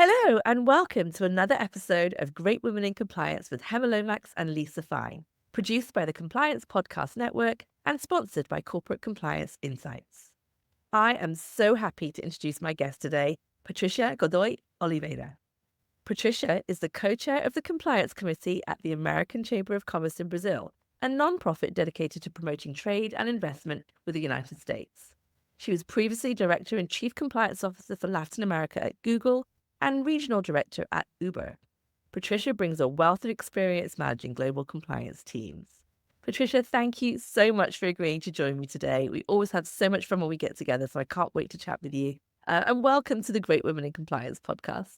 Hello and welcome to another episode of Great Women in Compliance with Hemma and Lisa Fine, produced by the Compliance Podcast Network and sponsored by Corporate Compliance Insights. I am so happy to introduce my guest today, Patrícia Godoy Oliveira. Patricia is the co-chair of the Compliance Committee at the American Chamber of Commerce in Brazil, a non-profit dedicated to promoting trade and investment with the United States. She was previously Director and Chief Compliance Officer for Latin America at Google and Regional Director at Uber. Patricia brings a wealth of experience managing global compliance teams. Patricia, thank you so much for agreeing to join me today. We always have so much fun when we get together, so I can't wait to chat with you. And welcome to the Great Women in Compliance podcast.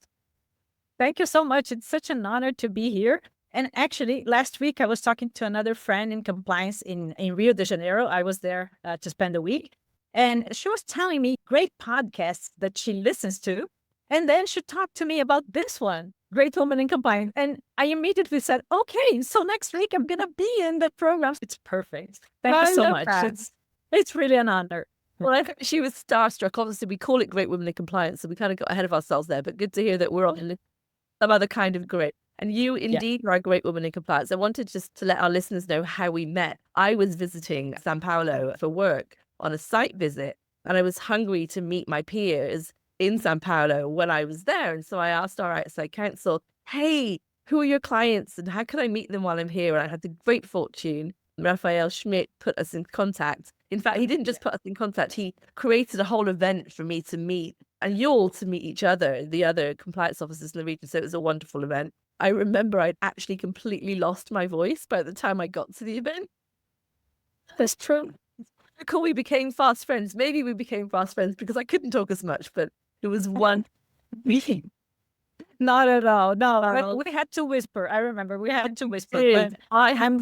Thank you so much. It's such an honor to be here. And actually, last week, I was talking to another friend in compliance in Rio de Janeiro. I was there to spend a week. And she was telling me great podcasts that she listens to. And then she talked to me about this one, Great Women in Compliance. And I immediately said, okay, so next week I'm going to be in the program. It's perfect. Thank you so much. It's really an honor. Well, I think she was starstruck. Obviously, we call it Great Women in Compliance, so we kind of got ahead of ourselves there. But good to hear that we're on some other kind of great. And you indeed are a great woman in compliance. I wanted just to let our listeners know how we met. I was visiting Sao Paulo for work on a site visit, and I was hungry to meet my peers in Sao Paulo when I was there. And so I asked our outside counsel, hey, who are your clients and how can I meet them while I'm here? And I had the great fortune. Raphael Schmidt put us in contact. In fact, he didn't just put us in contact, he created a whole event for me to meet and you all to meet each other, the other compliance officers in the region. So it was a wonderful event. I remember I'd actually completely lost my voice by the time I got to the event. That's true. We became fast friends. Maybe we became fast friends because I couldn't talk as much, but it was one meeting. Not at all. No, we had to whisper. I remember we had to whisper. But I'm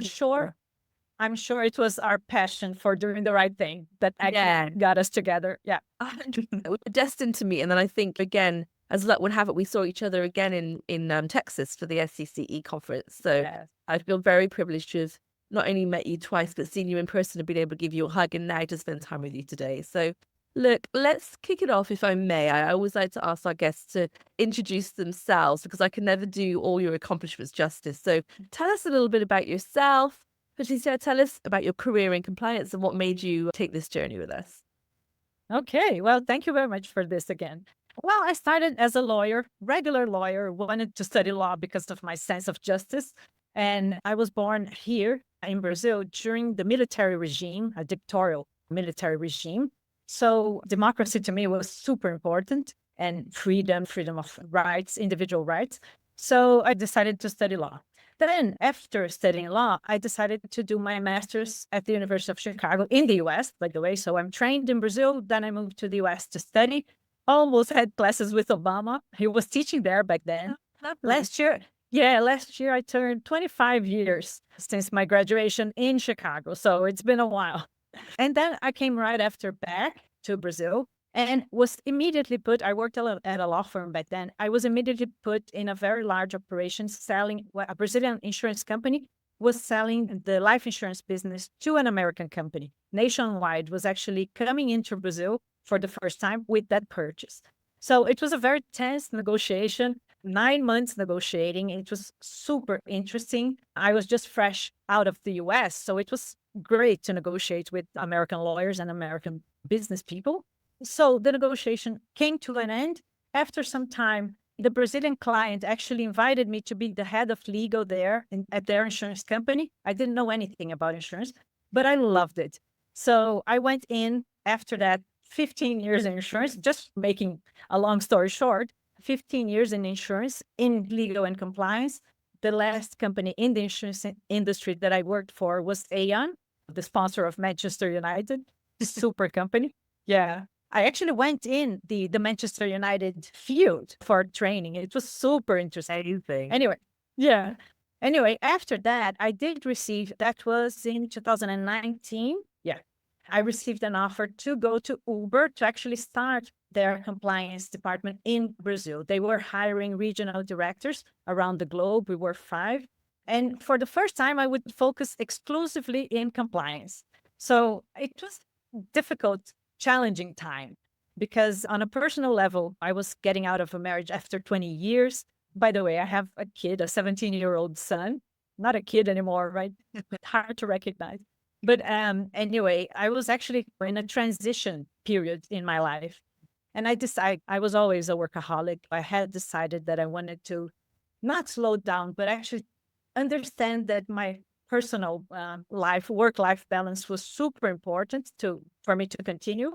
sure it was our passion for doing the right thing that actually got us together. Yeah. 100%. We were destined to meet. And then I think, again, as luck would have it, we saw each other again in Texas for the SCCE conference. So I feel very privileged to have not only met you twice, but seen you in person and been able to give you a hug and now to spend time with you today. So look, let's kick it off, if I may. I always like to ask our guests to introduce themselves because I can never do all your accomplishments justice. So tell us a little bit about yourself. Patricia, tell us about your career in compliance and what made you take this journey with us. Okay, well, thank you very much for this again. Well, I started as a lawyer, regular lawyer, wanted to study law because of my sense of justice. And I was born here in Brazil during the military regime, a dictatorial military regime. So democracy to me was super important and freedom of rights, individual rights. So I decided to study law. Then after studying law, I decided to do my master's at the University of Chicago in the US, by the way. So I'm trained in Brazil. Then I moved to the US to study. Almost had classes with Obama. He was teaching there back then. Last year I turned 25 years since my graduation in Chicago. So it's been a while. And then I came right after back to Brazil and was immediately put, I worked at a law firm back then. I was immediately put in a very large operation selling, a Brazilian insurance company was selling the life insurance business to an American company. Nationwide was actually coming into Brazil for the first time with that purchase. So it was a very tense negotiation, 9 months negotiating. It was super interesting. I was just fresh out of the US, so it was great to negotiate with American lawyers and American business people. So the negotiation came to an end. After some time, the Brazilian client actually invited me to be the head of legal there at their insurance company. I didn't know anything about insurance, but I loved it. So I went in after that 15 years in insurance, just making a long story short, 15 years in insurance, in legal and compliance. The last company in the insurance industry that I worked for was Aon, the sponsor of Manchester United, the super company. Yeah. I actually went in the Manchester United field for training. It was super interesting. Anyway, after that, I did receive, that was in 2019. Yeah. I received an offer to go to Uber to actually start their compliance department in Brazil. They were hiring regional directors around the globe. We were 5. And for the first time, I would focus exclusively in compliance. So it was difficult, challenging time. because on a personal level, I was getting out of a marriage after 20 years. By the way, I have a kid, a 17-year-old son, not a kid anymore, right? Hard to recognize. But anyway, I was actually in a transition period in my life. And I was always a workaholic. I had decided that I wanted to not slow down, but actually understand that my personal work-life balance was super important for me to continue.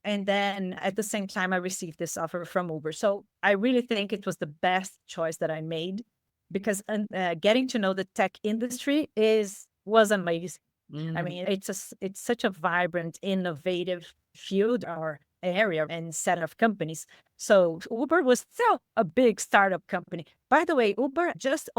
And then at the same time, I received this offer from Uber. So I really think it was the best choice that I made because getting to know the tech industry was amazing. I mean, it's such a vibrant, innovative field or area and set of companies. So Uber was still a big startup company. By the way, Uber just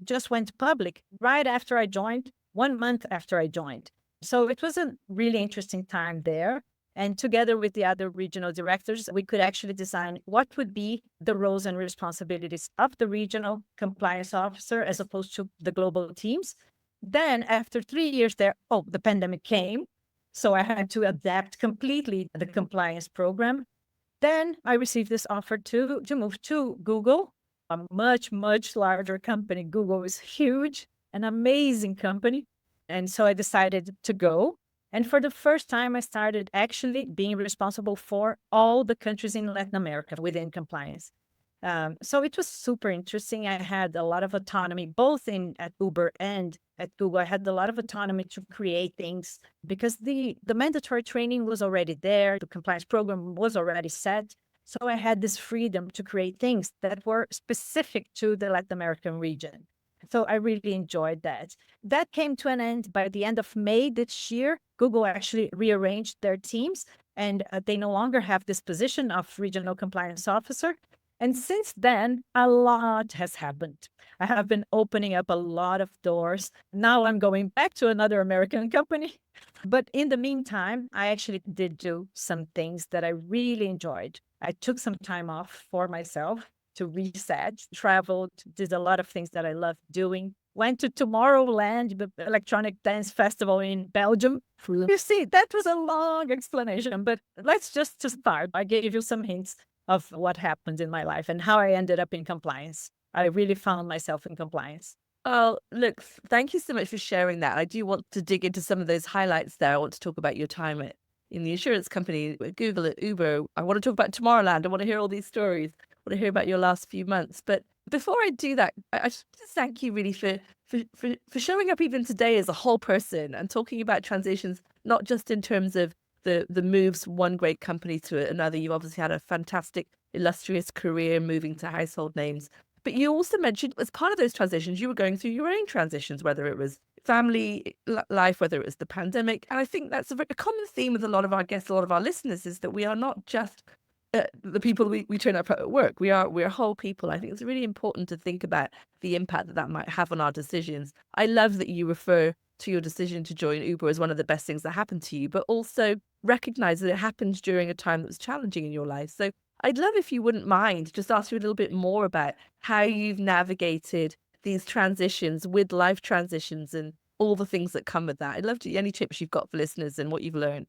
just went public right after I joined, 1 month after I joined. So it was a really interesting time there. And together with the other regional directors, we could actually design what would be the roles and responsibilities of the regional compliance officer as opposed to the global teams. Then after 3 years there, the pandemic came. So I had to adapt completely the compliance program. Then I received this offer to move to Google, a much, much larger company. Google is huge, an amazing company. And so I decided to go. And for the first time, I started actually being responsible for all the countries in Latin America within compliance. So it was super interesting. I had a lot of autonomy, both at Uber and at Google. I had a lot of autonomy to create things because the mandatory training was already there. The compliance program was already set. So I had this freedom to create things that were specific to the Latin American region. So I really enjoyed that. That came to an end by the end of May this year. Google actually rearranged their teams and they no longer have this position of regional compliance officer. And since then, a lot has happened. I have been opening up a lot of doors. Now I'm going back to another American company. But in the meantime, I actually did do some things that I really enjoyed. I took some time off for myself to reset, traveled, did a lot of things that I love doing. Went to Tomorrowland, the electronic dance festival in Belgium. You see, that was a long explanation, but let's just to start. I gave you some hints of what happened in my life and how I ended up in compliance. I really found myself in compliance. Oh, look, thank you so much for sharing that. I do want to dig into some of those highlights there. I want to talk about your time in the insurance company, at Google, at Uber. I want to talk about Tomorrowland. I want to hear all these stories. I want to hear about your last few months. But before I do that, I just want to thank you really for showing up even today as a whole person and talking about transitions, not just in terms of the moves from one great company to another. You obviously had a fantastic, illustrious career moving to household names. But you also mentioned as part of those transitions, you were going through your own transitions, whether it was family life, whether it was the pandemic. And I think that's a common theme with a lot of our guests, a lot of our listeners, is that we are not just the people we turn up at work. We're whole people. I think it's really important to think about the impact that might have on our decisions. I love that you refer to your decision to join Uber as one of the best things that happened to you, but also recognize that it happened during a time that was challenging in your life. So I'd love if you wouldn't mind just ask you a little bit more about how you've navigated these transitions with life transitions and all the things that come with that. I'd love to any tips you've got for listeners and what you've learned.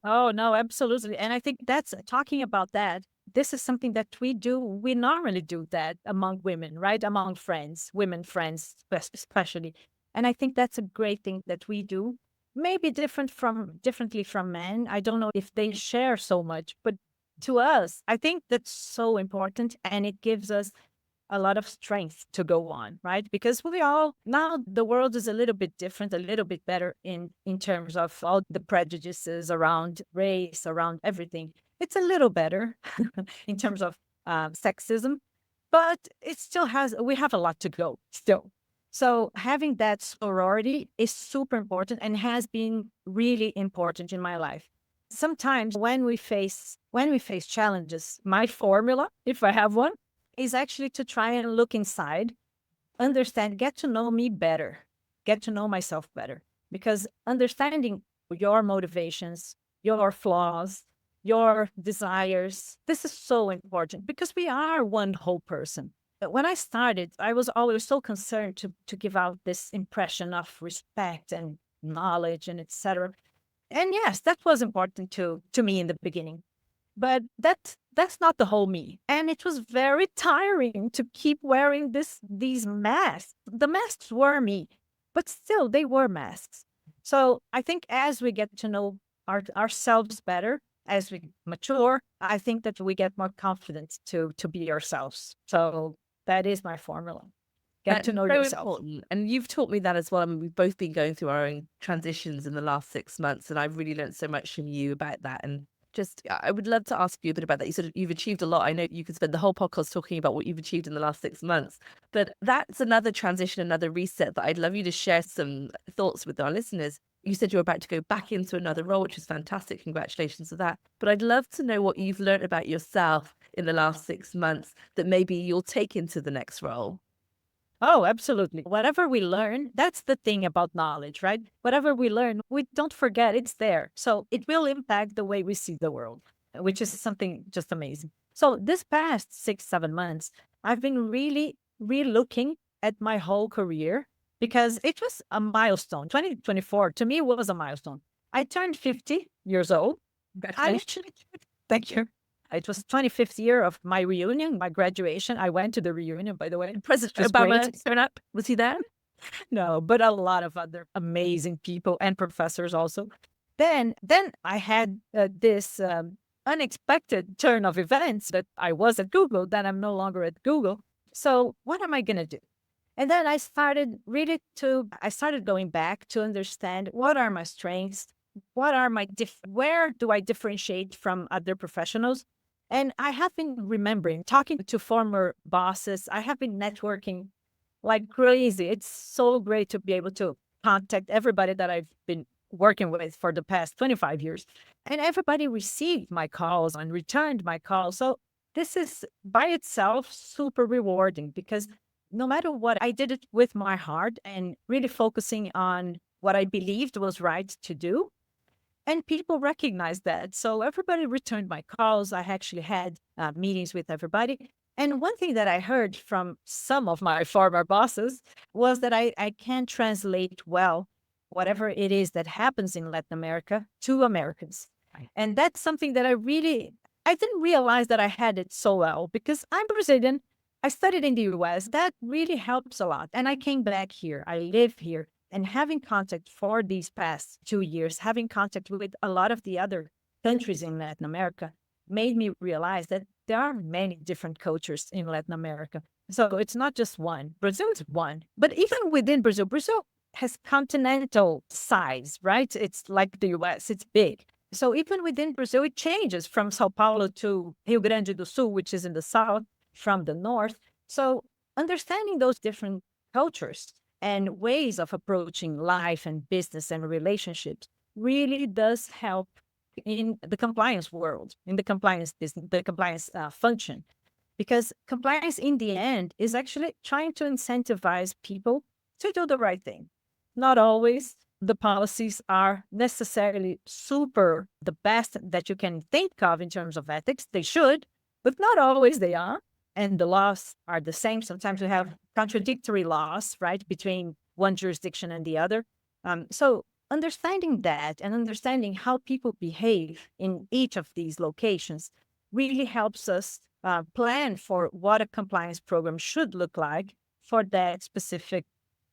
Oh, no, absolutely. And I think that's talking about that. This is something that we do. We normally do that among women, right? Among friends, women friends, especially. And I think that's a great thing that we do. Maybe differently from men. I don't know if they share so much, but to us, I think that's so important. And it gives us a lot of strength to go on, right? Because now the world is a little bit different, a little bit better in terms of all the prejudices around race, around everything. It's a little better in terms of sexism, but we have a lot to go still. So having that sorority is super important and has been really important in my life. Sometimes when we face challenges, my formula, if I have one, is actually to try and look inside, understand, get to know me better, get to know myself better. Because understanding your motivations, your flaws, your desires, this is so important because we are one whole person. But when I started, I was always so concerned to give out this impression of respect and knowledge and etc. And yes, that was important to me in the beginning. But that's not the whole me. And it was very tiring to keep wearing these masks. The masks were me, but still they were masks. So I think as we get to know ourselves better, as we mature, I think that we get more confident to be ourselves. So that is my formula. Get That's to know so yourself. important. And you've taught me that as well. I mean, we've both been going through our own transitions in the last 6 months, and I've really learned so much from you about that. And just, I would love to ask you a bit about that. You said you've achieved a lot. I know you could spend the whole podcast talking about what you've achieved in the last 6 months, but that's another transition, another reset that I'd love you to share some thoughts with our listeners. You said you're about to go back into another role, which is fantastic. Congratulations for that. But I'd love to know what you've learned about yourself in the last 6 months that maybe you'll take into the next role. Oh, absolutely. Whatever we learn, that's the thing about knowledge, right? Whatever we learn, we don't forget it's there. So it will impact the way we see the world, which is something just amazing. So this past 6, 7 months, I've been really re-looking at my whole career because it was a milestone. 2024 to me was a milestone. I turned 50 years old. I actually, thank you. It was 25th year of my reunion, my graduation. I went to the reunion, by the way. President Obama showed up. Was he there? No, but a lot of other amazing people and professors also. Then I had this unexpected turn of events that I was at Google, then I'm no longer at Google. So what am I going to do? And then I started going back to understand what are my strengths, what are my where do I differentiate from other professionals? And I have been remembering talking to former bosses. I have been networking like crazy. It's so great to be able to contact everybody that I've been working with for the past 25 years. And everybody received my calls and returned my calls. So this is by itself super rewarding because no matter what, I did it with my heart and really focusing on what I believed was right to do. And people recognized that. So everybody returned my calls. I actually had meetings with everybody. And one thing that I heard from some of my former bosses was that I can translate well whatever it is that happens in Latin America to Americans. Right. And that's something that I didn't realize that I had it so well because I'm Brazilian. I studied in the US. That really helps a lot. And I came back here. I live here. And having contact for these past 2 years, having contact with a lot of the other countries in Latin America made me realize that there are many different cultures in Latin America. So it's not just one. Brazil is one. But even within Brazil, Brazil has continental size, right? It's like the US, it's big. So even within Brazil, it changes from Sao Paulo to Rio Grande do Sul, which is in the south, from the north. So understanding those different cultures and ways of approaching life and business and relationships really does help in the compliance world, in the compliance business, the compliance function. Because compliance in the end is actually trying to incentivize people to do the right thing. Not always the policies are necessarily super the best that you can think of in terms of ethics. They should, but not always they are. And the laws are the same. Sometimes we have contradictory laws, right, between one jurisdiction and the other. So understanding that and understanding how people behave in each of these locations really helps us plan for what a compliance program should look like for that specific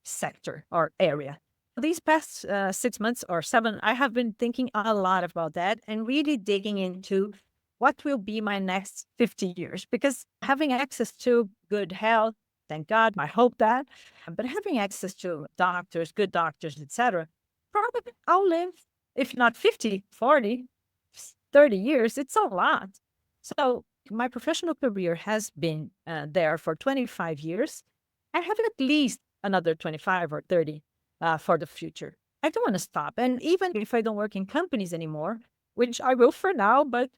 sector or area. These past 6 months or 7, I have been thinking a lot about that and really digging into what will be my next 50 years? Because having access to good health, thank God, I hope that, but having access to doctors, good doctors, etc., probably I'll live, if not 50, 40, 30 years, it's a lot. So my professional career has been there for 25 years. I have at least another 25 or 30 for the future. I don't want to stop. And even if I don't work in companies anymore, which I will for now, but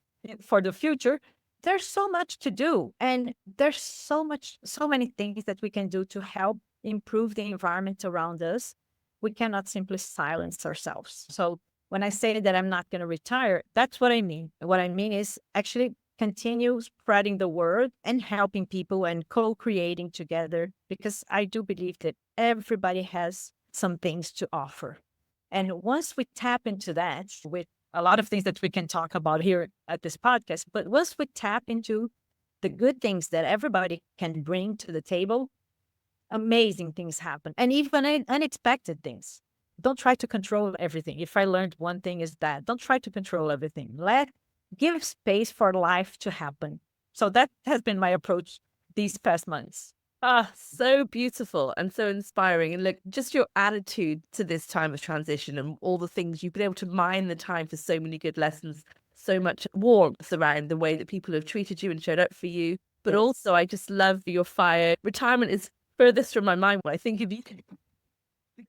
for the future, there's so much to do. And there's so many things that we can do to help improve the environment around us. We cannot simply silence ourselves. So when I say that I'm not going to retire, that's what I mean. What I mean is actually continue spreading the word and helping people and co-creating together, because I do believe that everybody has some things to offer. And once we tap into that with a lot of things that we can talk about here at this podcast. But once we tap into the good things that everybody can bring to the table, amazing things happen, and even unexpected things. Don't try to control everything. If I learned one thing is that don't try to control everything. Give space for life to happen. So that has been my approach these past months. Ah, so beautiful and so inspiring. And look, just your attitude to this time of transition and all the things you've been able to mine the time for so many good lessons, so much warmth around the way that people have treated you and showed up for you. But also, I just love your fire. Retirement is furthest from my mind when I think of you.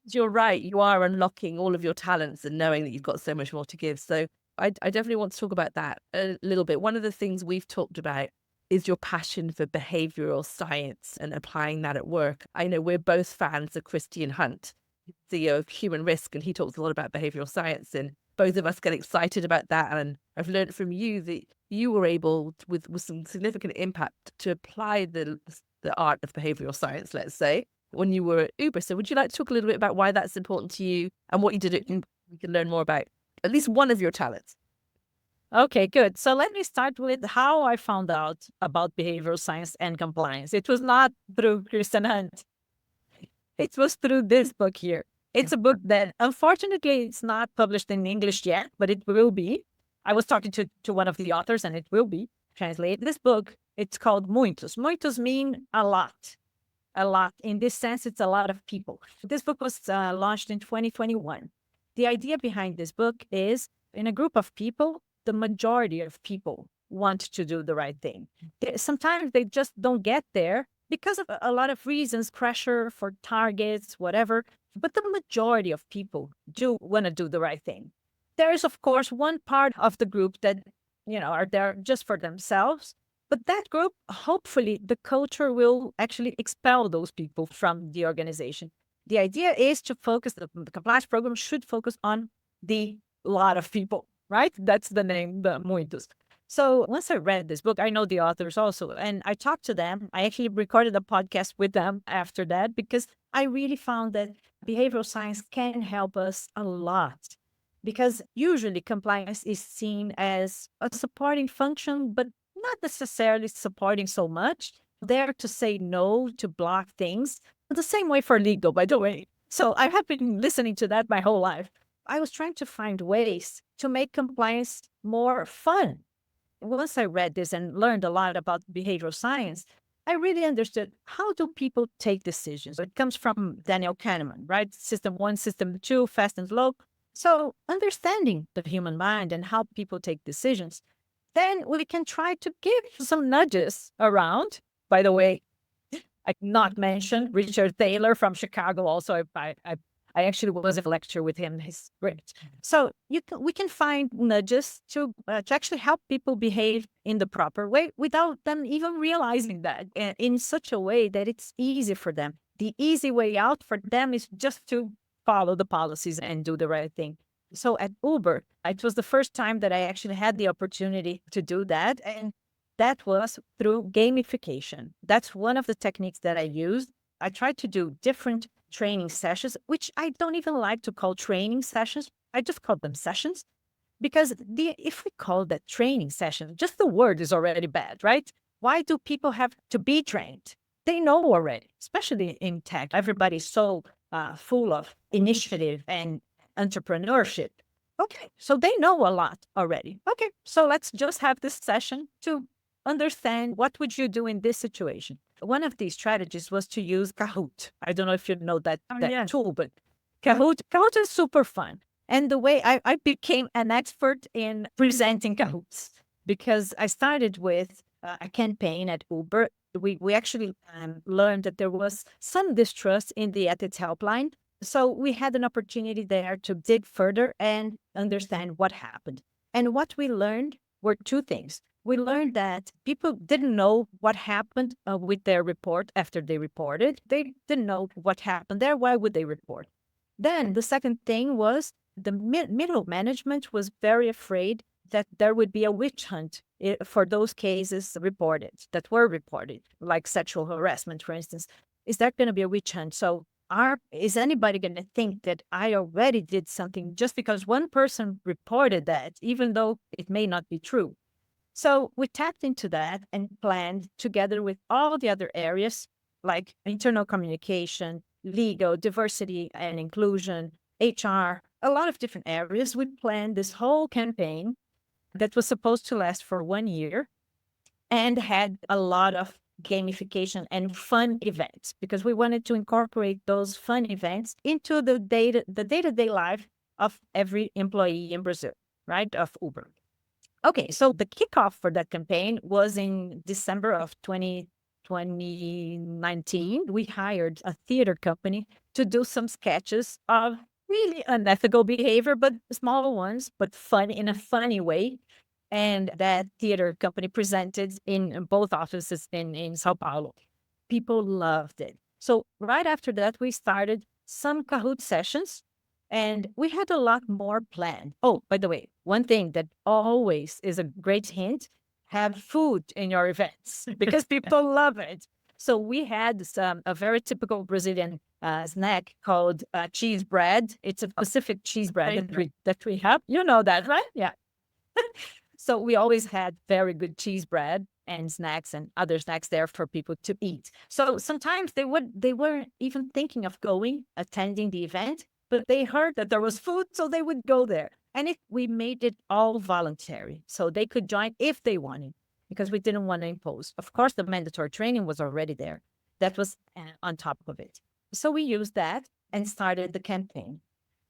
You're right. You are unlocking all of your talents and knowing that you've got so much more to give. So I definitely want to talk about that a little bit. One of the things we've talked about is your passion for behavioral science and applying that at work. I know we're both fans of Christian Hunt, CEO of Human Risk, and he talks a lot about behavioral science, and both of us get excited about that. And I've learned from you that you were able, with some significant impact, to apply the art of behavioral science, let's say, when you were at Uber. So would you like to talk a little bit about why that's important to you and what you did? We can learn more about at least one of your talents. Okay, good. So let me start with how I found out about behavioral science and compliance. It was not through Christian Hunt. It was through this book here. It's a book that, unfortunately, it's not published in English yet, but it will be. I was talking to one of the authors, and it will be translated. This book, it's called Muitos. Muitos mean a lot. A lot. In this sense, it's a lot of people. This book was launched in 2021. The idea behind this book is, in a group of people, the majority of people want to do the right thing. Sometimes they just don't get there because of a lot of reasons, pressure for targets, whatever. But the majority of people do want to do the right thing. There is, of course, one part of the group that, are there just for themselves. But that group, hopefully, the culture will actually expel those people from the organization. The idea is to focus, the compliance program should focus on the lot of people. Right? That's the name, the Muitos. So once I read this book, I know the authors also, and I talked to them. I actually recorded a podcast with them after that because I really found that behavioral science can help us a lot. Because usually compliance is seen as a supporting function, but not necessarily supporting so much. There to say no, to block things. The same way for legal, by the way. So I have been listening to that my whole life. I was trying to find ways to make compliance more fun. Once I read this and learned a lot about behavioral science, I really understood how do people take decisions. It comes from Daniel Kahneman, right? System 1, System 2, fast and slow. So understanding the human mind and how people take decisions, then we can try to give some nudges around. By the way, I not mention Richard Taylor from Chicago also. I actually was a lecture with him. He's great. So we can find nudges to actually help people behave in the proper way without them even realizing that, in such a way that it's easy for them. The easy way out for them is just to follow the policies and do the right thing. So at Uber, it was the first time that I actually had the opportunity to do that. And that was through gamification. That's one of the techniques that I used. I tried to do different training sessions, which I don't even like to call training sessions. I just call them sessions because if we call that training session, just the word is already bad, right? Why do people have to be trained? They know already, especially in tech. Everybody's so full of initiative and entrepreneurship. Okay, so they know a lot already. Okay, so let's just have this session to understand what would you do in this situation. One of these strategies was to use Kahoot. I don't know if you know that tool, but Kahoot is super fun. And the way I became an expert in presenting Kahoots because I started with a campaign at Uber. We actually learned that there was some distrust in the ethics helpline. So we had an opportunity there to dig further and understand what happened. And what we learned were two things. We learned that people didn't know what happened with their report after they reported. They didn't know what happened there. Why would they report? Then the second thing was the middle management was very afraid that there would be a witch hunt for those cases that were reported, like sexual harassment, for instance. Is there going to be a witch hunt? So is anybody going to think that I already did something just because one person reported that, even though it may not be true? So we tapped into that and planned together with all the other areas like internal communication, legal, diversity and inclusion, HR, a lot of different areas. We planned this whole campaign that was supposed to last for 1 year and had a lot of gamification and fun events because we wanted to incorporate those fun events into the day-to-day life of every employee in Brazil, right? Of Uber. Okay, so the kickoff for that campaign was in December of 2019. We hired a theater company to do some sketches of really unethical behavior, but small ones, but fun in a funny way. And that theater company presented in both offices in Sao Paulo. People loved it. So right after that, we started some Kahoot sessions and we had a lot more planned. Oh, by the way, one thing that always is a great hint, have food in your events because people love it. So we had a very typical Brazilian snack called cheese bread. It's a specific cheese bread that we have. You know that, right? Yeah. So we always had very good cheese bread and snacks and other snacks there for people to eat. So sometimes they weren't even thinking of attending the event, but they heard that there was food, so they would go there. And we made it all voluntary, so they could join if they wanted, because we didn't want to impose. Of course, the mandatory training was already there. That was on top of it. So we used that and started the campaign.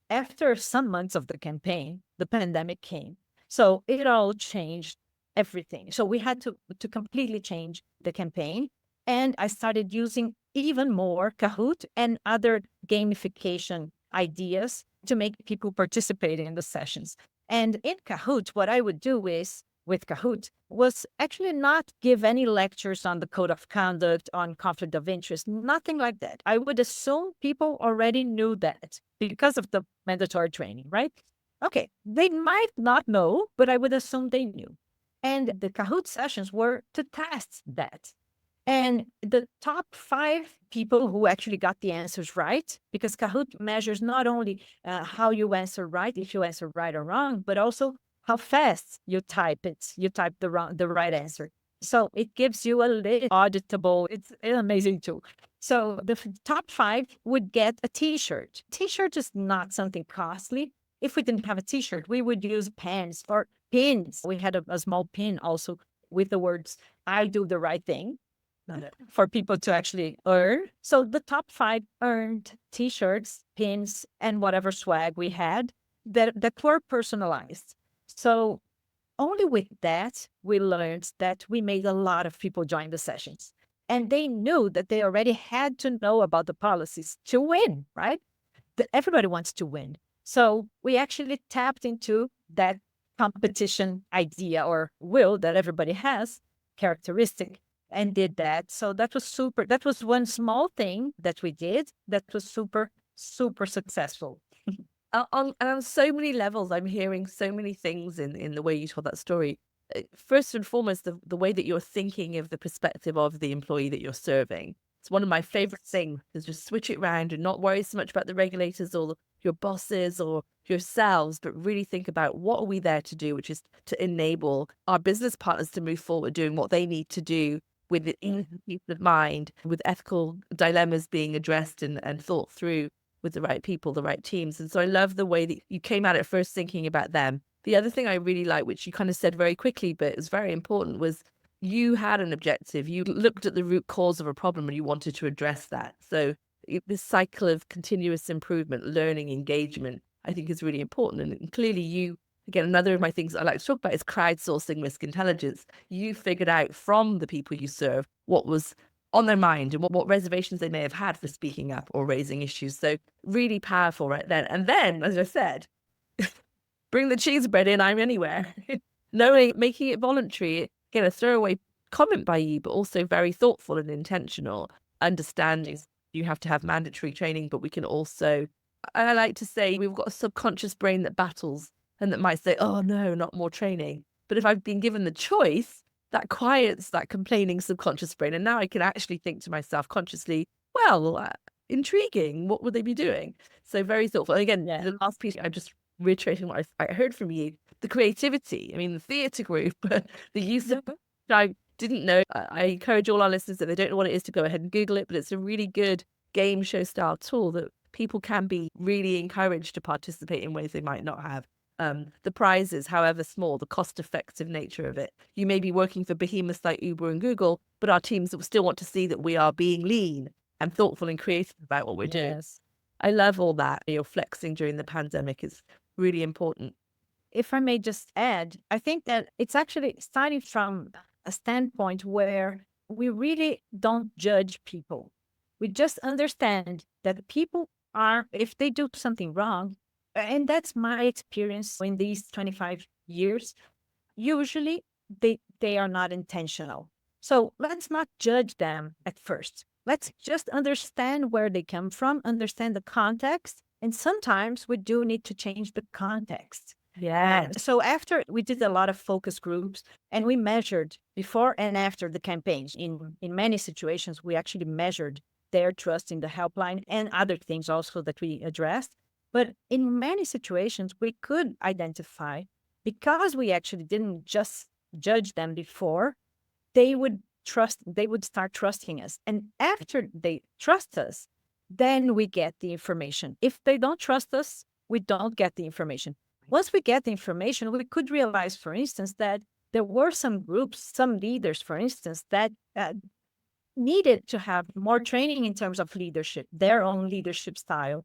After some months of the campaign, the pandemic came. So it all changed everything. So we had to completely change the campaign. And I started using even more Kahoot and other gamification ideas to make people participate in the sessions. And in Kahoot, what I would do with Kahoot was actually not give any lectures on the code of conduct, on conflict of interest, nothing like that. I would assume people already knew that because of the mandatory training, right? Okay, they might not know, but I would assume they knew. And the Kahoot sessions were to test that. And the top 5 people who actually got the answers right, because Kahoot measures not only how you answer right, if you answer right or wrong, but also how fast you type it. You type the right answer. So it gives you a little auditable. It's an amazing tool. So the top 5 would get a T-shirt. T-shirt is not something costly. If we didn't have a T-shirt, we would use pens or pins. We had a small pin also with the words, I do the right thing, for people to actually earn. So the top 5 earned T-shirts, pins, and whatever swag we had that were personalized. So only with that, we learned that we made a lot of people join the sessions. And they knew that they already had to know about the policies to win, right? That everybody wants to win. So we actually tapped into that competition idea or will that everybody has, characteristic, and did that. So that was super. That was one small thing that we did that was super, super successful. On so many levels, I'm hearing so many things in the way you told that story. First and foremost, the way that you're thinking of the perspective of the employee that you're serving. It's one of my favorite things, is just switch it around and not worry so much about the regulators or your bosses or yourselves, but really think about what are we there to do, which is to enable our business partners to move forward doing what they need to do with peace of mind, with ethical dilemmas being addressed and thought through with the right people, the right teams. And so I love the way that you came at it first thinking about them. The other thing I really like, which you kind of said very quickly, but is very important, was you had an objective. You looked at the root cause of a problem and you wanted to address that. So this cycle of continuous improvement, learning, engagement, I think is really important. And clearly you, again, another of my things I like to talk about is crowdsourcing risk intelligence. You figured out from the people you serve what was on their mind and what reservations they may have had for speaking up or raising issues. So really powerful right then. And then, as I said, bring the cheese bread in, I'm anywhere. Making it voluntary, again, a throwaway comment by you, but also very thoughtful and intentional, understanding you have to have mandatory training, but we can also, I like to say, we've got a subconscious brain that battles and that might say, oh no, not more training. But if I've been given the choice, that quiets that complaining subconscious brain. And now I can actually think to myself consciously, well, intriguing. What would they be doing? So very thoughtful. And again, Yeah. the last piece, I'm just reiterating what I heard from you, the creativity. I mean, the theatre group, the use of, I didn't know. I encourage all our listeners that they don't know what it is to go ahead and Google it, but it's a really good game show style tool that people can be really encouraged to participate in ways they might not have. The prizes, however small, the cost-effective nature of it. You may be working for behemoths like Uber and Google, but our teams still want to see that we are being lean and thoughtful and creative about what we're doing. Yes. I love all that. Flexing during the pandemic is really important. If I may just add, I think that it's actually starting from a standpoint where we really don't judge people. We just understand that people are, if they do something wrong, and that's my experience in these 25 years, usually they are not intentional. So let's not judge them at first. Let's just understand where they come from, understand the context. And sometimes we do need to change the context. Yeah. So after we did a lot of focus groups and we measured before and after the campaigns, in many situations, we actually measured their trust in the helpline and other things also that we addressed. But in many situations, we could identify, because we actually didn't just judge them before, they would start trusting us. And after they trust us, then we get the information. If they don't trust us, we don't get the information. Once we get the information, we could realize, for instance, that there were some groups, some leaders, for instance, that needed to have more training in terms of leadership, their own leadership style,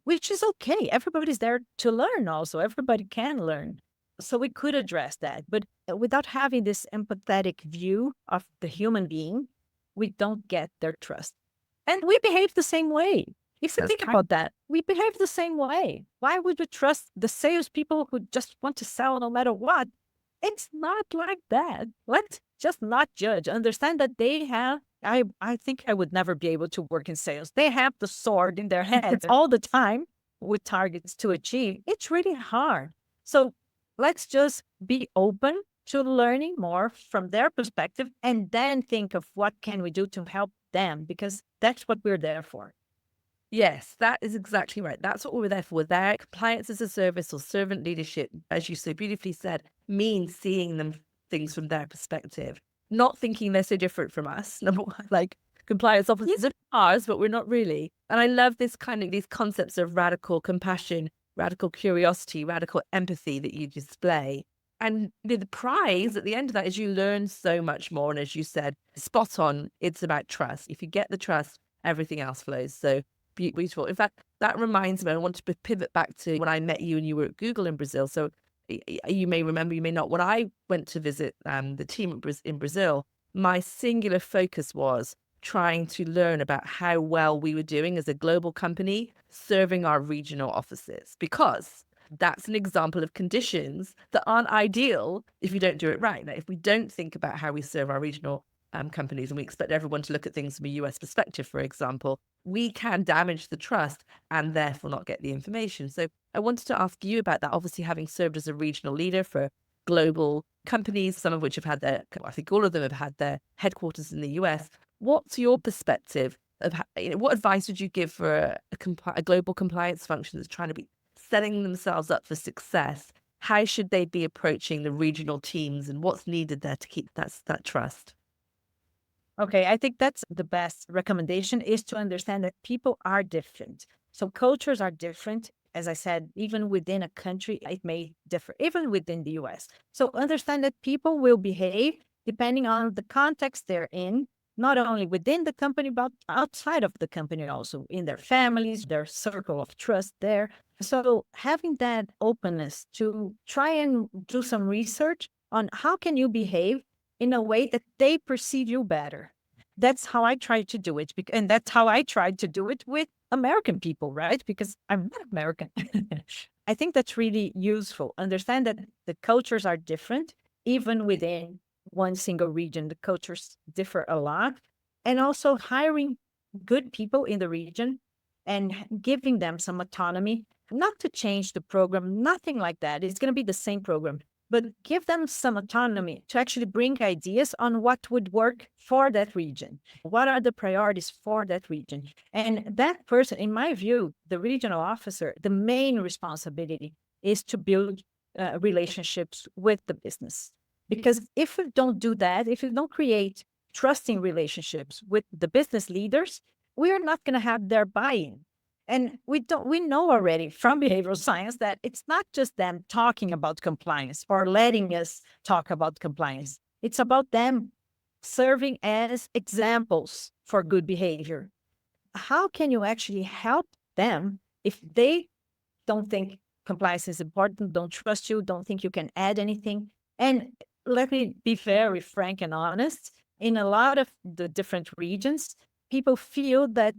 which is okay. Everybody's there to learn also. Everybody can learn. So we could address that. But without having this empathetic view of the human being, we don't get their trust. And we behave the same way. If you think about that, we behave the same way. Why would we trust the salespeople who just want to sell no matter what? It's not like that. Let's just not judge. Understand that they have, I think I would never be able to work in sales. They have the sword in their heads all the time with targets to achieve. It's really hard. So let's just be open to learning more from their perspective and then think of what can we do to help them, because that's what we're there for. Yes, that is exactly right. That's what we're there for. We're there. Compliance as a service or servant leadership, as you so beautifully said, means seeing them things from their perspective, not thinking they're so different from us. Number one, like compliance officers are ours, but we're not really. And I love this kind of these concepts of radical compassion, radical curiosity, radical empathy that you display. And the prize at the end of that is you learn so much more. And as you said, spot on, it's about trust. If you get the trust, everything else flows. So beautiful. In fact, that reminds me, I want to pivot back to when I met you and you were at Google in Brazil. So you may remember, you may not. When I went to visit the team in Brazil, my singular focus was trying to learn about how well we were doing as a global company serving our regional offices, because that's an example of conditions that aren't ideal if you don't do it right. Now, if we don't think about how we serve our regional companies and we expect everyone to look at things from a US perspective, for example, we can damage the trust and therefore not get the information. So I wanted to ask you about that. Obviously, having served as a regional leader for global companies, some of which have had I think all of them have had their headquarters in the US. What's your perspective of what advice would you give for a global compliance function that's trying to be setting themselves up for success? How should they be approaching the regional teams, and what's needed there to keep that trust? Okay, I think that's the best recommendation, is to understand that people are different. So cultures are different. As I said, even within a country, it may differ, even within the US. So understand that people will behave depending on the context they're in, not only within the company, but outside of the company also, in their families, their circle of trust there. So having that openness to try and do some research on how can you behave in a way that they perceive you better. That's how I try to do it. And that's how I tried to do it with American people, right? Because I'm not American. I think that's really useful. Understand that the cultures are different, even within one single region. The cultures differ a lot. And also hiring good people in the region and giving them some autonomy, not to change the program, nothing like that. It's going to be the same program. but give them some autonomy to actually bring ideas on what would work for that region. What are the priorities for that region? And that person, in my view, the regional officer, the main responsibility is to build relationships with the business. Because if we don't do that, if we don't create trusting relationships with the business leaders, we are not going to have their buy-in. And we know already from behavioral science that it's not just them talking about compliance or letting us talk about compliance. It's about them serving as examples for good behavior. How can you actually help them if they don't think compliance is important, don't trust you, don't think you can add anything? And let me be very frank and honest. In a lot of the different regions, people feel that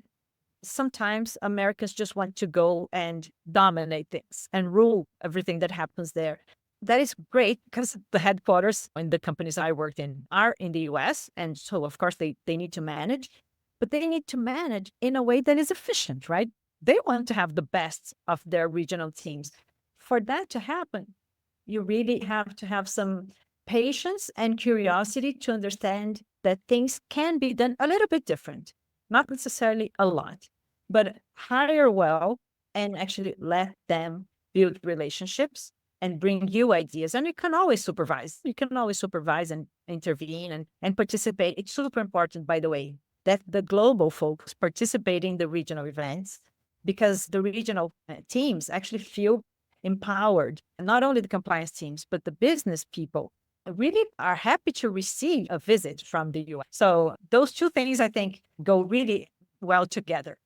sometimes Americans just want to go and dominate things and rule everything that happens there. That is great because the headquarters in the companies I worked in are in the US. And so, of course, they need to manage, but they need to manage in a way that is efficient, right? They want to have the best of their regional teams. For that to happen, you really have to have some patience and curiosity to understand that things can be done a little bit different. Not necessarily a lot, but hire well and actually let them build relationships and bring you ideas. And you can always supervise. You can always supervise and intervene and participate. It's super important, by the way, that the global folks participate in the regional events, because the regional teams actually feel empowered. And not only the compliance teams, but the business people really are happy to receive a visit from the US. So those two things, I think, go really well together.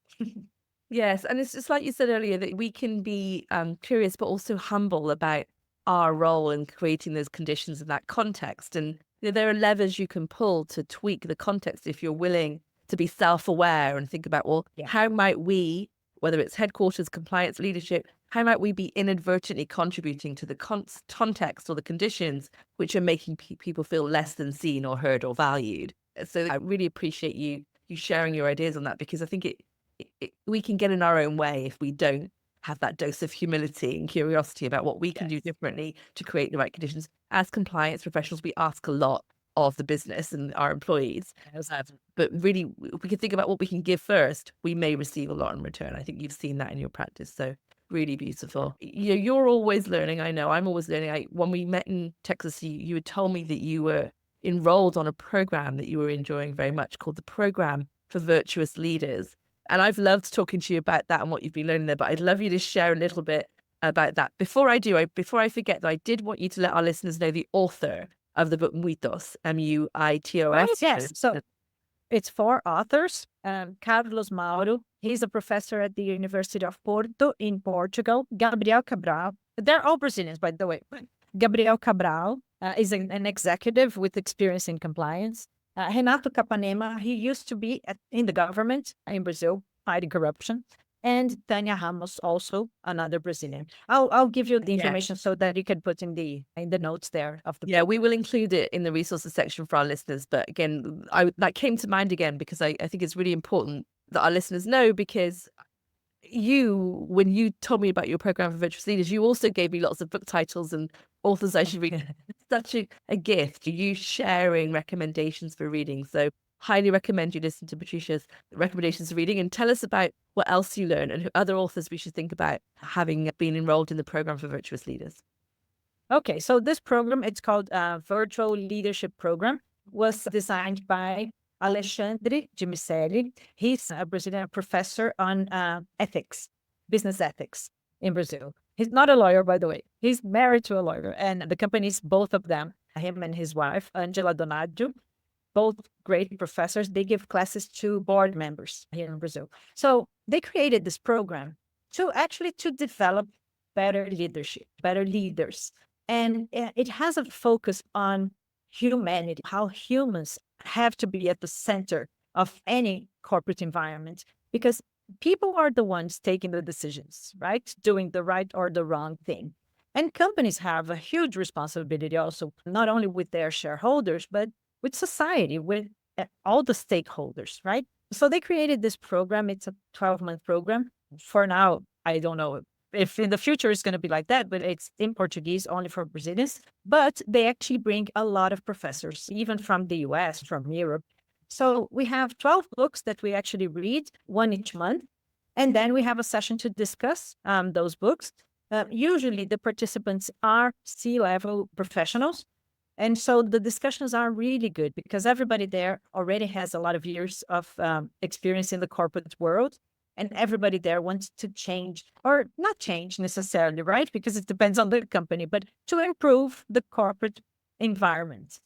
Yes, and it's just like you said earlier that we can be curious, but also humble about our role in creating those conditions in that context. And there are levers you can pull to tweak the context if you're willing to be self-aware and think about, well, how might we, whether it's headquarters, compliance, leadership, how might we be inadvertently contributing to the context or the conditions which are making people feel less than seen or heard or valued? So I really appreciate you sharing your ideas on that, because I think we can get in our own way if we don't have that dose of humility and curiosity about what we can do differently to create the right conditions. As compliance professionals, we ask a lot of the business and our employees. But really, if we can think about what we can give first, we may receive a lot in return. I think you've seen that in your practice. So really beautiful. You're always learning. I know I'm always learning. When we met in Texas, you had told me that you were enrolled on a program that you were enjoying very much called the Program for Virtuous Leaders. And I've loved talking to you about that and what you've been learning there, but I'd love you to share a little bit about that. Before I forget, though, I did want you to let our listeners know the author of the book Muitos, Muitos. Oh, yes. So it's 4 authors. Carlos Mauro, he's a professor at the University of Porto in Portugal. Gabriel Cabral, they're all Brazilians, by the way. Gabriel Cabral is an executive with experience in compliance. Renato Capanema, he used to be in the government in Brazil, fighting corruption. And Tania Ramos, also another Brazilian. I'll give you the information so that you can put in the notes there of the book. We will include it in the resources section for our listeners. But again, that came to mind again because I think it's really important that our listeners know, because when you told me about your program for virtuous leaders, you also gave me lots of book titles and authors I should read. Such a gift, you sharing recommendations for reading. So highly recommend you listen to Patricia's recommendations for reading, and tell us about what else you learn and other authors we should think about having been enrolled in the program for virtuous leaders. Okay, so this program, it's called Virtual Leadership Program, was designed by Alexandre de Micelli. He's a Brazilian professor on ethics, business ethics in Brazil. He's not a lawyer, by the way. He's married to a lawyer, and the companies, both of them, him and his wife, Angela Donadio, both great professors. They give classes to board members here in Brazil. So they created this program to develop better leadership, better leaders. And it has a focus on humanity, how humans have to be at the center of any corporate environment, because people are the ones taking the decisions, right? Doing the right or the wrong thing. And companies have a huge responsibility also, not only with their shareholders, but with society, with all the stakeholders, right? So they created this program. It's a 12-month program. For now, I don't know if in the future it's going to be like that, but it's in Portuguese only for Brazilians. But they actually bring a lot of professors, even from the US, from Europe. So we have 12 books that we actually read, one each month. And then we have a session to discuss those books. Usually the participants are C-level professionals. And so the discussions are really good because everybody there already has a lot of years of experience in the corporate world. And everybody there wants to change, or not change necessarily, right? Because it depends on the company, but to improve the corporate environment.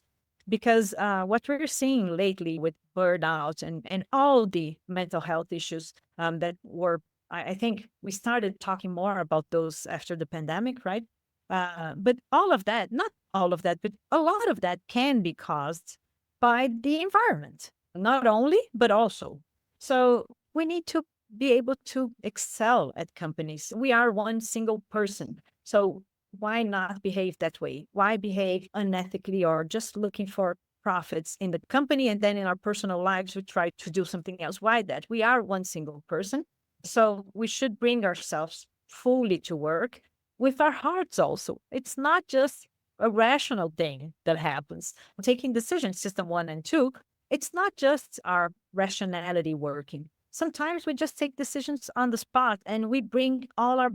Because what we're seeing lately with burnout and all the mental health issues that were, I think we started talking more about those after the pandemic, right? But all of that, not all of that, but a lot of that can be caused by the environment, not only, but also. So we need to be able to excel at companies. We are one single person. So why not behave that way? Why behave unethically or just looking for profits in the company and then in our personal lives we try to do something else? Why that? We are one single person. So we should bring ourselves fully to work with our hearts also. It's not just a rational thing that happens. Taking decisions, system 1 and 2, it's not just our rationality working. Sometimes we just take decisions on the spot and we bring all our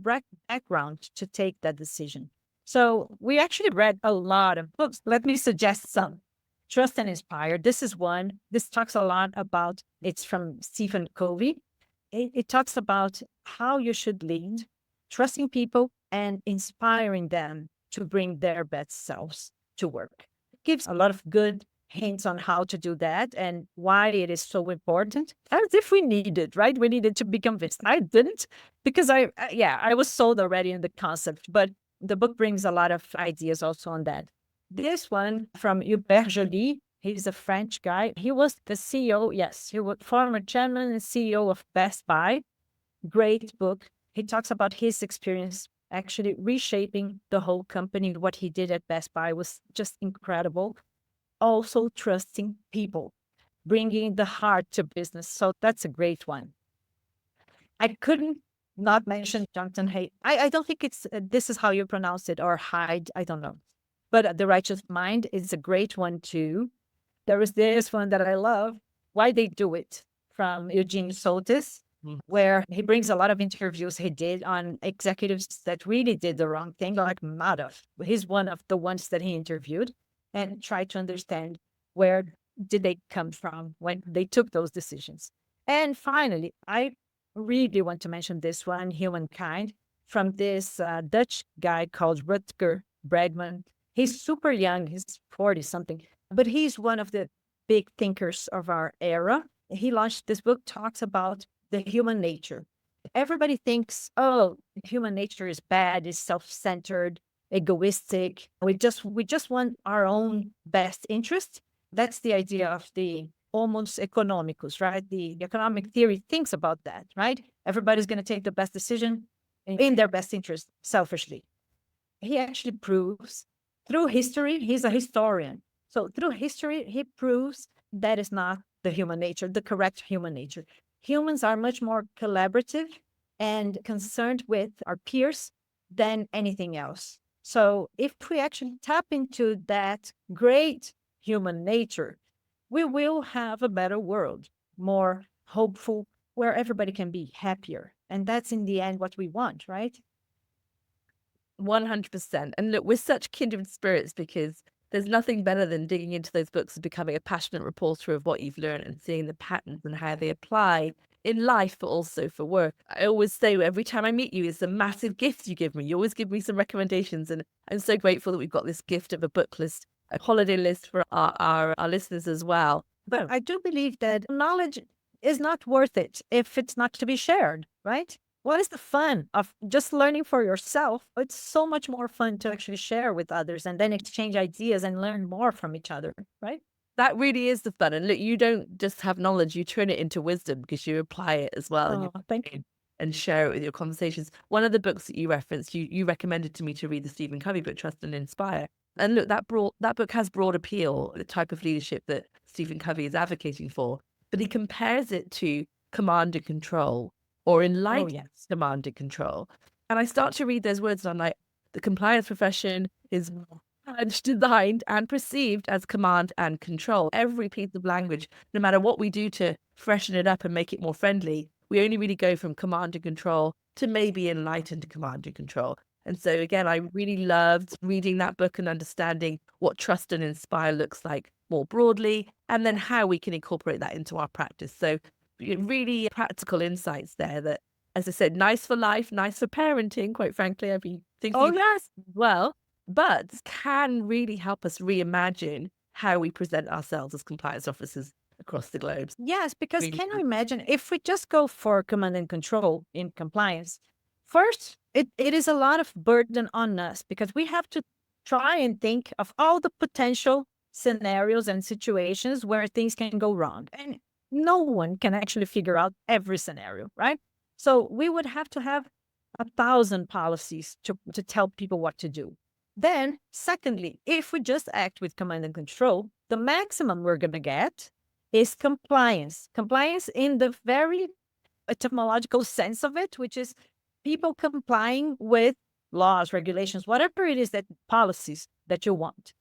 background to take that decision. So we actually read a lot of books. Let me suggest some. Trust and Inspire. This is one. This talks a lot about, it's from Stephen Covey. It talks about how you should lead, trusting people and inspiring them to bring their best selves to work. It gives a lot of good hints on how to do that and why it is so important, as if we need it, right? We needed to be convinced. I didn't, because I was sold already in the concept, but the book brings a lot of ideas also on that. This one from Hubert Joly, he's a French guy. He was the CEO, yes, he was former chairman and CEO of Best Buy. Great book. He talks about his experience actually reshaping the whole company. What he did at Best Buy was just incredible. Also trusting people, bringing the heart to business. So that's a great one. I couldn't not mention Jonathan Haidt. I don't think it's, this is how you pronounce it, or Hyde, I don't know. But The Righteous Mind is a great one too. There is this one that I love, Why They Do It, from Eugene Soltis, where he brings a lot of interviews he did on executives that really did the wrong thing, like Madoff. He's one of the ones that he interviewed and try to understand where did they come from when they took those decisions. And finally, I really want to mention this one, Humankind, from this Dutch guy called Rutger Bregman. He's super young, he's 40 something, but he's one of the big thinkers of our era. He launched this book, talks about the human nature. Everybody thinks, oh, human nature is bad, is self-centered, egoistic. We just want our own best interest. That's the idea of the homos economicus, right? The economic theory thinks about that, right? Everybody's going to take the best decision in their best interest, selfishly. He actually proves through history, he's a historian. So through history, he proves that is not the human nature, the correct human nature. Humans are much more collaborative and concerned with our peers than anything else. So if we actually tap into that great human nature, we will have a better world, more hopeful, where everybody can be happier. And that's in the end what we want, right? 100%. And look, we're such kindred spirits because there's nothing better than digging into those books and becoming a passionate reporter of what you've learned and seeing the patterns and how they apply in life, but also for work. I always say every time I meet you, it's a massive gift you give me. You always give me some recommendations, and I'm so grateful that we've got this gift of a book list, a holiday list for our listeners as well. But I do believe that knowledge is not worth it if it's not to be shared, right? What is the fun of just learning for yourself? It's so much more fun to actually share with others and then exchange ideas and learn more from each other, right? That really is the fun. And look, you don't just have knowledge, you turn it into wisdom because you apply it as well. Oh, thank you. And share it with your conversations. One of the books that you referenced, you recommended to me to read the Stephen Covey book, Trust and Inspire. And look, that book has broad appeal, the type of leadership that Stephen Covey is advocating for. But he compares it to command and control, or enlightened command and control. And I start to read those words and I'm like, the compliance profession is designed and perceived as command and control. Every piece of language, no matter what we do to freshen it up and make it more friendly, we only really go from command and control to maybe enlightened command and control. And so again, I really loved reading that book and understanding what trust and inspire looks like more broadly, and then how we can incorporate that into our practice. So really practical insights there that, as I said, nice for life, nice for parenting, quite frankly. I've been thinking Oh, yes. well, but can really help us reimagine how we present ourselves as compliance officers across the globe. Yes, because Really can you cool. imagine if we just go for command and control in compliance? First, it is a lot of burden on us because we have to try and think of all the potential scenarios and situations where things can go wrong. And no one can actually figure out every scenario, right? So we would have to have 1,000 policies to tell people what to do. Then, secondly, if we just act with command and control, the maximum we're going to get is compliance. Compliance in the very etymological sense of it, which is people complying with laws, regulations, whatever it is that policies that you want.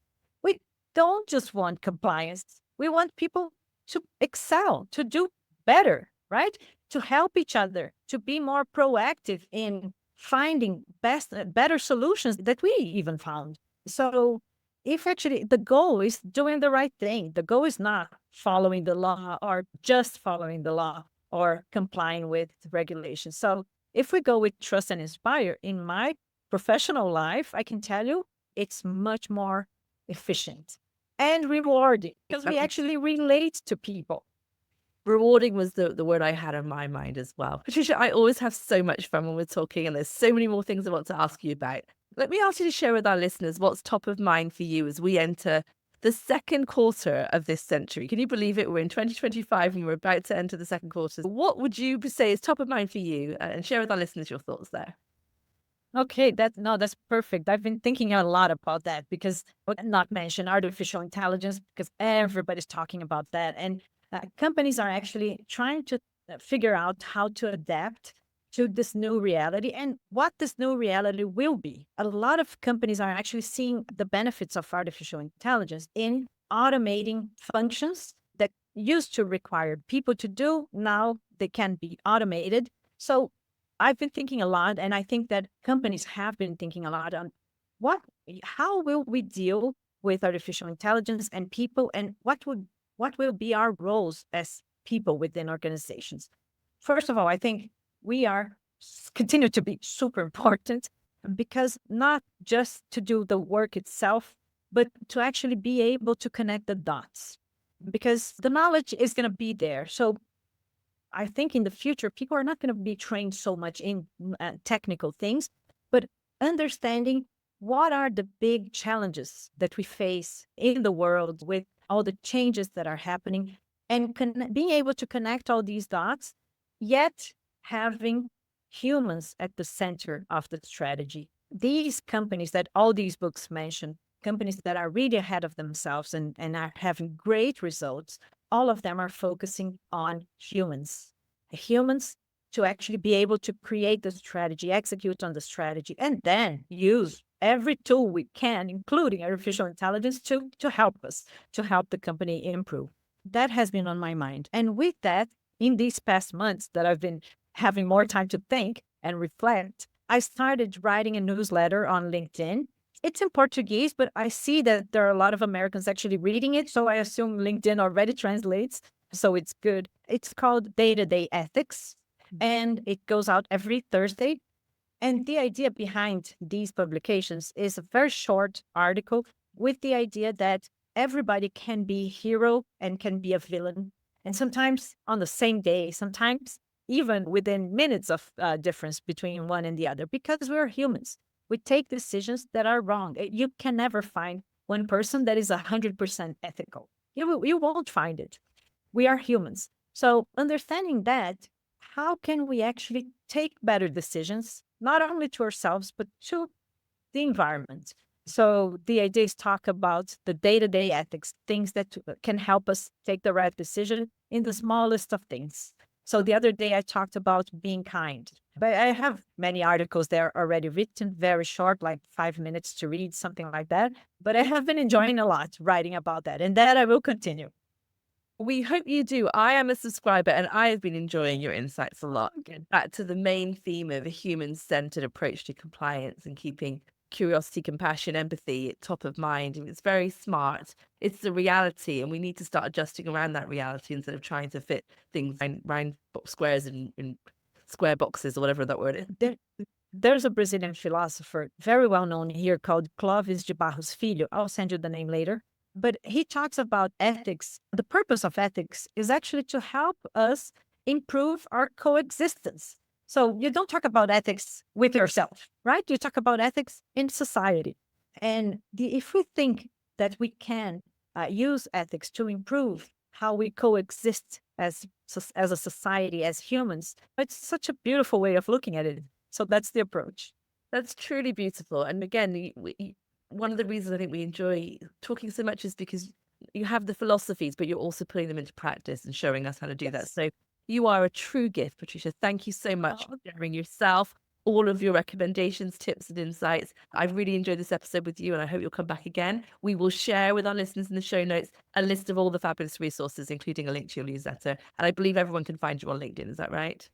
We don't just want compliance. We want people to excel, to do better, right? To help each other, to be more proactive in finding better solutions that we even found. So if actually the goal is doing the right thing, the goal is not following the law or just following the law or complying with regulations. So if we go with trust and inspire in my professional life, I can tell you it's much more efficient and rewarding because we actually relate to people. Rewarding was the word I had in my mind as well. Patricia, I always have so much fun when we're talking, and there's so many more things I want to ask you about. Let me ask you to share with our listeners what's top of mind for you as we enter the second quarter of this century. Can you believe it? We're in 2025 and we're about to enter the second quarter. What would you say is top of mind for you? And share with our listeners your thoughts there. Okay, that's perfect. I've been thinking a lot about that because not mention artificial intelligence because everybody's talking about that, and companies are actually trying to figure out how to adapt to this new reality and what this new reality will be. A lot of companies are actually seeing the benefits of artificial intelligence in automating functions that used to require people to do. Now they can be automated. So I've been thinking a lot, and I think that companies have been thinking a lot on how will we deal with artificial intelligence and people, and what will be our roles as people within organizations. First of all, I think we are continue to be super important because not just to do the work itself, but to actually be able to connect the dots because the knowledge is going to be there. So I think in the future, people are not going to be trained so much in technical things, but understanding what are the big challenges that we face in the world with all the changes that are happening and being able to connect all these dots, yet having humans at the center of the strategy. These companies that all these books mention, companies that are really ahead of themselves and are having great results, all of them are focusing on humans to actually be able to create the strategy, execute on the strategy, and then use every tool we can, including artificial intelligence, to help us, to help the company improve. That has been on my mind. And with that, in these past months that I've been having more time to think and reflect, I started writing a newsletter on LinkedIn. It's in Portuguese, but I see that there are a lot of Americans actually reading it. So I assume LinkedIn already translates. So it's good. It's called Day-to-Day Ethics, and it goes out every Thursday. And the idea behind these publications is a very short article with the idea that everybody can be a hero and can be a villain. And sometimes on the same day, sometimes even within minutes of difference between one and the other, because we're humans. We take decisions that are wrong. You can never find one person that is 100% ethical. You won't find it. We are humans. So understanding that, how can we actually take better decisions, not only to ourselves, but to the environment? So the idea is talk about the day-to-day ethics, things that can help us take the right decision in the smallest of things. So the other day I talked about being kind. But I have many articles there already written, very short, like 5 minutes to read, something like that. But I have been enjoying a lot writing about that, and that I will continue. We hope you do. I am a subscriber and I have been enjoying your insights a lot. Getting back to the main theme of a human centered approach to compliance and keeping curiosity, compassion, empathy top of mind. And it's very smart. It's the reality, and we need to start adjusting around that reality instead of trying to fit things round squares in square boxes or whatever that word is. There's a Brazilian philosopher, very well known here, called Clóvis de Barros Filho. I'll send you the name later. But he talks about ethics. The purpose of ethics is actually to help us improve our coexistence. So you don't talk about ethics with yourself, right? You talk about ethics in society. And if we think that we can use ethics to improve how we coexist as a society, as humans, it's such a beautiful way of looking at it. So that's the approach. That's truly beautiful. And again, one of the reasons I think we enjoy talking so much is because you have the philosophies, but you're also putting them into practice and showing us how to do that. Yes. So you are a true gift, Patricia. Thank you so much Oh, for sharing yourself, all of your recommendations, tips, and insights. I've really enjoyed this episode with you, and I hope you'll come back again. We will share with our listeners in the show notes a list of all the fabulous resources, including a link to your newsletter. And I believe everyone can find you on LinkedIn. Is that right?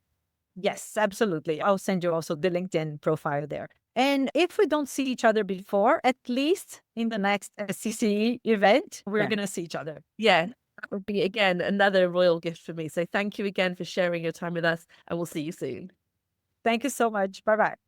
yes, absolutely. I'll send you also the LinkedIn profile there. And if we don't see each other before, at least in the next CCE event, we're Yeah. going to see each other. Yeah, that would be, again, another royal gift for me. So thank you again for sharing your time with us, and we'll see you soon. Thank you so much. Bye bye.